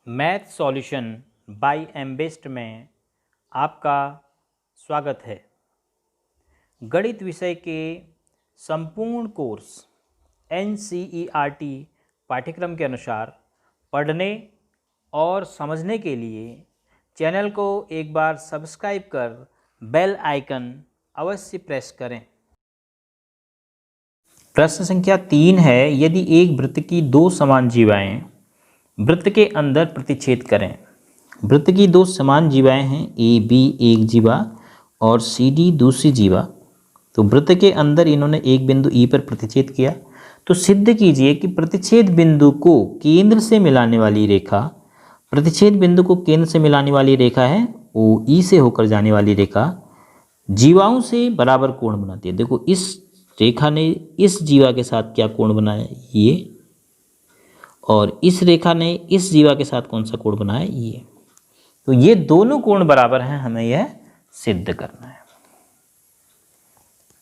Math solution bye एमबेस्ट में आपका स्वागत है। गणित विषय के संपूर्ण कोर्स NCERT पाठ्यक्रम के अनुसार पढ़ने और समझने के लिए चैनल को एक बार सब्सक्राइब कर बेल आइकन अवश्य प्रेस करें। प्रश्न संख्या 3 है, यदि एक वृत्त की दो समान जीवाएं वृत्त के अंदर प्रतिच्छेद करें। वृत्त की दो समान जीवाएं हैं, AB एक जीवा और CD दूसरी जीवा। तो वृत्त के अंदर इन्होंने एक बिंदु E पर प्रतिच्छेद किया। तो सिद्ध कीजिए कि प्रतिच्छेद बिंदु को केंद्र से मिलाने वाली रेखा, प्रतिच्छेद बिंदु को केंद्र से मिलाने वाली रेखा है OE से होकर जाने वाली रेखा, जीवाओं से बराबर कोण बनाती है। देखो, इस रेखा ने इस जीवा के साथ क्या कोण बनाया, ये, और इस रेखा ने इस जीवा के साथ कौन सा कोण बनाया, ये। तो ये दोनों कोण बराबर हैं, हमें यह सिद्ध करना है।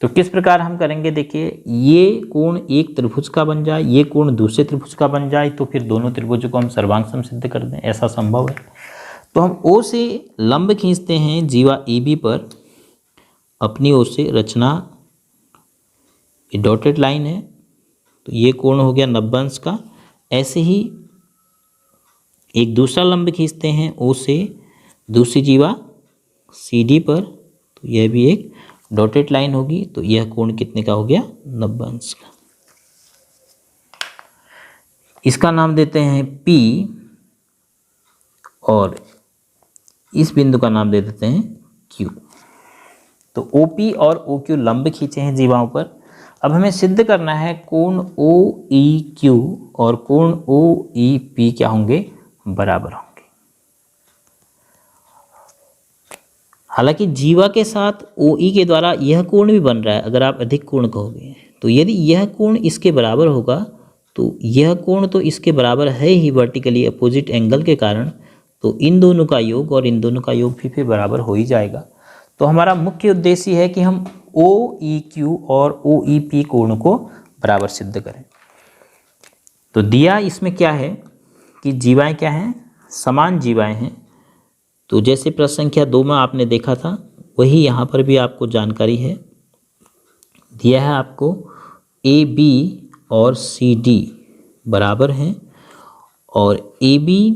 तो किस प्रकार हम करेंगे, देखिए, ये कोण एक त्रिभुज का बन जाए, ये कोण दूसरे त्रिभुज का बन जाए, तो फिर दोनों त्रिभुजों को हम सर्वांग सम सिद्ध कर दें, ऐसा संभव है। तो हम O से लंब खींचते हैं जीवा AB पर, अपनी ओर से रचना, ये डॉटेड लाइन है, तो ये कोण हो गया 90 अंश का। ऐसे ही एक दूसरा लंब खींचते हैं O से दूसरी जीवा CD पर, तो यह भी एक डॉटेड लाइन होगी, तो यह कोण कितने का हो गया, 90 अंश का। इसका नाम देते हैं P और इस बिंदु का नाम दे देते हैं Q। तो OP और OQ लंब खींचे हैं जीवाओं पर। अब हमें सिद्ध करना है कोण OEQ और कोण OEP क्या होंगे, बराबर होंगे। हालांकि जीवा के साथ OE के द्वारा यह कोण भी बन रहा है, अगर आप अधिक कोण कहोगे, तो यदि यह कोण इसके बराबर होगा तो यह कोण तो इसके बराबर है ही वर्टिकली अपोजिट एंगल के कारण, तो इन दोनों का योग और इन दोनों का योग भी फिर बराबर हो ही जाएगा। तो हमारा मुख्य उद्देश्य है कि हम OEQ और OEP कोण को बराबर सिद्ध करें। तो दिया इसमें क्या है कि जीवाएं क्या हैं, समान जीवाएं हैं। तो जैसे प्रश्न संख्या 2 में आपने देखा था, वही यहाँ पर भी आपको जानकारी है। दिया है आपको AB और CD बराबर हैं और AB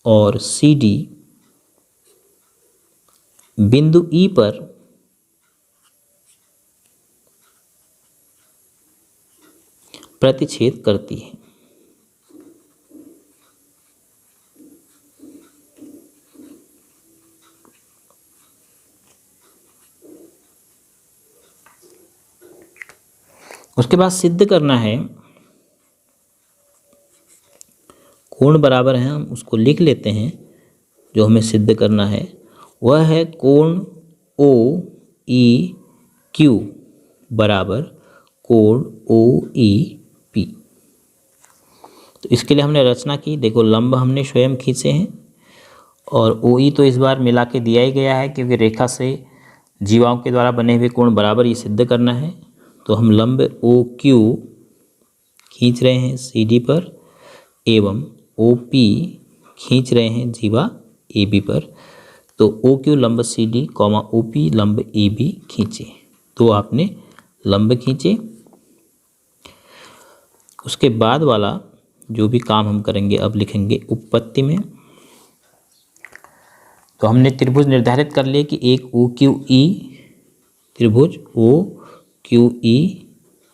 और CD बिंदु E पर प्रतिच्छेद करती है। उसके बाद सिद्ध करना है, कोण बराबर है, हम उसको लिख लेते हैं। जो हमें सिद्ध करना है वह है कोण OEQ बराबर कोण OEP। तो इसके लिए हमने रचना की। देखो, लंब हमने स्वयं खींचे हैं और OE तो इस बार मिला के दिया ही गया है, क्योंकि रेखा से जीवाओं के द्वारा बने हुए कोण बराबर, ये सिद्ध करना है। तो हम लंब OQ खींच रहे हैं CD पर एवं OP खींच रहे हैं जीवा AB पर। तो OQ लंब CD, OP लंब AB खींचे। तो आपने लंब खींचे। उसके बाद वाला जो भी काम हम करेंगे अब लिखेंगे उपपत्ति में। तो हमने त्रिभुज निर्धारित कर लिए कि एक OQE त्रिभुज OQE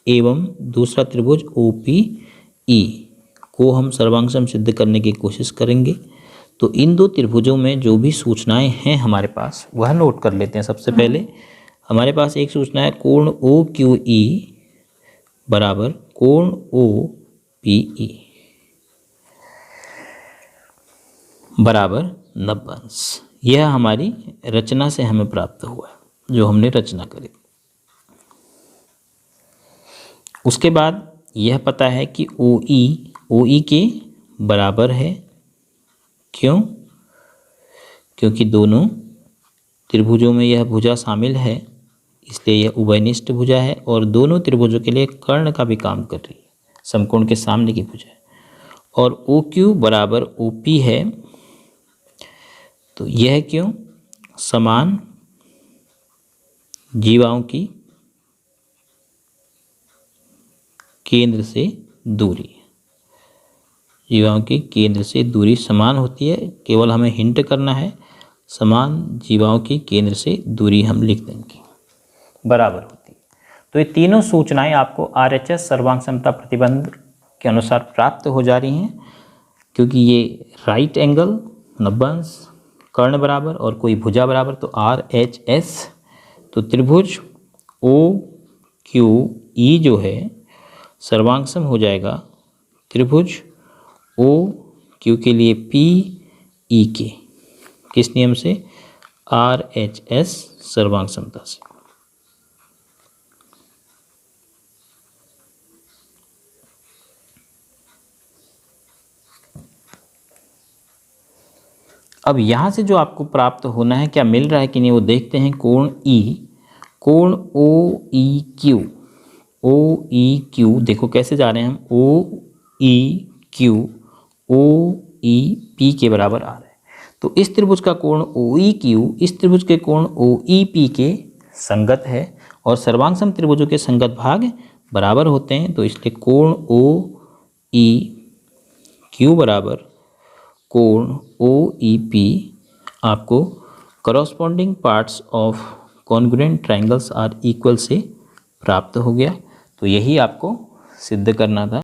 एवं दूसरा त्रिभुज OPE को हम सर्वांग सम सिद्ध करने की कोशिश करेंगे। तो इन दो त्रिभुजों में जो भी सूचनाएं हैं हमारे पास, वह नोट कर लेते हैं। सबसे पहले हमारे पास एक सूचना है कोण OQE बराबर कोण OPE बराबर 90 अंश। यह हमारी रचना से हमें प्राप्त हुआ, जो हमने रचना करी। उसके बाद यह पता है कि OE के बराबर है। क्यों? क्योंकि दोनों त्रिभुजों में यह भुजा शामिल है, इसलिए यह उभयनिष्ठ भुजा है और दोनों त्रिभुजों के लिए कर्ण का भी काम कर रही है, समकोण के सामने की भुजा है। और ओ क्यू बराबर ओ पी है। तो यह क्यों? समान जीवाओं की केंद्र से दूरी, जीवाओं की केंद्र से दूरी समान होती है, केवल हमें हिंट करना है, समान जीवाओं की केंद्र से दूरी हम लिख देंगे बराबर होती है। तो ये तीनों सूचनाएं आपको RHS सर्वांग क्षमता प्रतिबंध के अनुसार प्राप्त हो जा रही हैं, क्योंकि ये राइट एंगल 90 अंश, कर्ण बराबर और कोई भुजा बराबर, तो RHS, तो त्रिभुज OQE जो है सर्वांगसम हो जाएगा त्रिभुज OQ के लिए PEK, किस नियम से? RHS सर्वांग समता से। अब यहाँ से जो आपको प्राप्त होना है, क्या मिल रहा है कि नहीं, वो देखते हैं। कोण E, कोण OEQ, OEQ देखो कैसे जा रहे हैं हम, OEQ OEP के बराबर आ रहा है। तो इस त्रिभुज का कोण OEQ इस त्रिभुज के कोण OEP के संगत है, और सर्वांगसम त्रिभुजों के संगत भाग बराबर होते हैं। तो इसलिए कोण OEQ बराबर कोण OEP आपको corresponding parts of congruent triangles are equal से प्राप्त हो गया। तो यही आपको सिद्ध करना था।